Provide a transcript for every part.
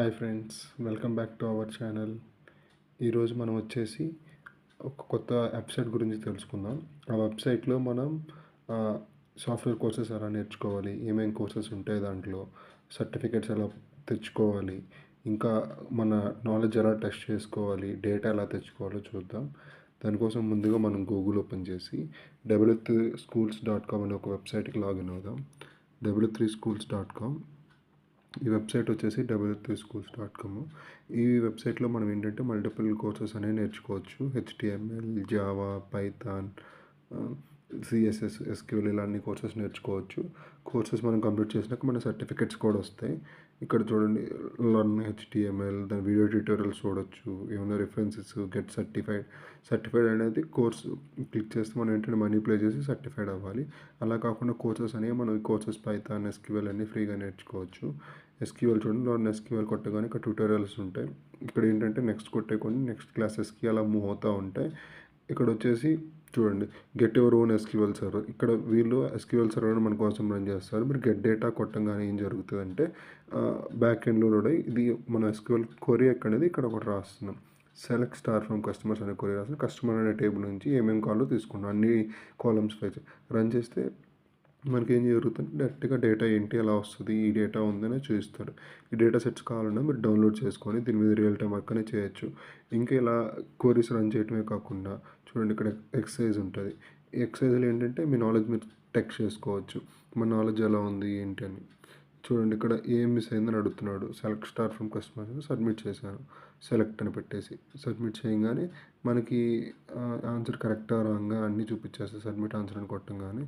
Hi friends, welcome back to our channel. ఈరోజు మనం వచ్చేసి ఒక కొత్త వెబ్సైట్ గురించి తెలుసుకుందాం. ఆ వెబ్సైట్లో మనం సాఫ్ట్వేర్ కోర్సెస్ ఎలా నేర్చుకోవాలి, ఏమేమి కోర్సెస్ ఉంటాయి దాంట్లో, సర్టిఫికేట్స్ ఎలా తెచ్చుకోవాలి, ఇంకా మన నాలెడ్జ్ ఎలా టెస్ట్ చేసుకోవాలి, డేటా ఎలా తెచ్చుకోవాలో చూద్దాం. దానికోసం ముందుగా మనం గూగుల్ ఓపెన్ చేసి w3schools.com అనే ఒక వెబ్సైట్కి లాగిన్ అవుదాం. w3schools.com. ఈ వెబ్సైట్ వచ్చేసి w3schools.com. ఈ వెబ్సైట్లో మనం ఏంటంటే మల్టిపుల్ కోర్సెస్ అనేవి నేర్చుకోవచ్చు. HTML, Java, Python, CSS, SQL ఇలా అన్ని కోర్సెస్ నేర్చుకోవచ్చు. కోర్సెస్ మనం కంప్లీట్ చేసినాక మన సర్టిఫికెట్స్ కూడా వస్తాయి. ఇక్కడ చూడండి, లర్న్ హెచ్టిఎంఎల్, దాని వీడియో ట్యూటోరియల్స్ చూడొచ్చు, ఏమైనా రిఫరెన్సెస్, గెట్ సర్టిఫైడ్ అనేది కోర్సు క్లిక్ చేస్తే మనం ఏంటంటే మనీ ప్లే చేసి సర్టిఫైడ్ అవ్వాలి. అలా కాకుండా కోర్సెస్ అనేవి మనం ఈ కోర్సెస్ పైథాన్, ఎస్క్యూఎల్ అన్నీ ఫ్రీగా నేర్చుకోవచ్చు. ఎస్క్యూఎల్ చూడండి, లర్న్ ఎస్క్యూఎల్ కొట్టగానే ఇక్కడ ట్యూటోరియల్స్ ఉంటాయి. ఇక్కడ ఏంటంటే నెక్స్ట్ కొట్టేకొని నెక్స్ట్ క్లాసెస్కి అలా మూవ్ అవుతూ ఉంటాయి. ఇక్కడ వచ్చేసి చూడండి, get your own SQL server. ఇక్కడ వీళ్ళు ఎస్క్యూఎల్ సర్వర్ మన కోసం రన్ చేస్తారు. మీరు గెట్ డేటా కొట్టంగానే ఏం జరుగుతుందంటే బ్యాక్ ఎండ్లో కూడా ఇది మన ఎస్క్యూఎల్ క్వరీ అనేది ఇక్కడ ఒకటి రాస్తున్నాం. సెలెక్ట్ స్టార్ ఫ్రమ్ కస్టమర్స్ అనే క్వరీ రాస్తున్నాం. కస్టమర్ అనే టేబుల్ నుంచి ఏమేమి కావాలో తీసుకున్నాం, అన్ని కాలమ్స్ పై రన్ చేస్తే మనకి ఏం జరుగుతుంది, డైరెక్ట్గా డేటా ఏంటి ఎలా వస్తుంది, ఈ డేటా ఉందనే చూపిస్తాడు. ఈ డేటా సెట్స్ కావాలన్నా మీరు డౌన్లోడ్ చేసుకొని దీని మీద రియల్ టైం వర్క్ అనేది చేయొచ్చు. ఇంకా ఇలా క్వరీస్ రన్ చేయటమే కాకుండా చూడండి, ఇక్కడ ఎక్సర్సైజ్ ఉంటుంది. ఈ ఎక్సర్సైజ్లో ఏంటంటే మీ నాలెడ్జ్ మీరు టెక్స్ట్ చేసుకోవచ్చు, మన నాలెడ్జ్ ఎలా ఉంది ఏంటి అని. చూడండి, ఇక్కడ ఏం మిస్ అయిందని అడుగుతున్నాడు. Select star from customers submit చేశాను. సెలెక్ట్ అని పెట్టేసి సబ్మిట్ చేయగానే మనకి ఆన్సర్ కరెక్టా రాంగా అన్నీ చూపించేస్తాయి. సబ్మిట్ ఆన్సర్ అని కొట్టంగానే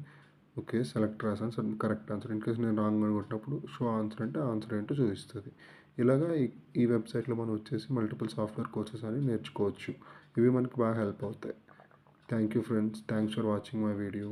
ఓకే, సెలెక్ట్ రాసాను, కరెక్ట్ ఆన్సర్. ఇన్ కేసు నేను రాంగ్ అని కొట్టినప్పుడు షో ఆన్సర్ అంటే ఆన్సర్ ఏంటో చూపిస్తుంది. ఇలాగా ఈ వెబ్సైట్లో మనం వచ్చేసి మల్టిపుల్ సాఫ్ట్వేర్ కోర్సెస్ అని నేర్చుకోవచ్చు. ఇవి మనకి బాగా హెల్ప్ అవుతాయి. Thank you friends, thanks for watching my video.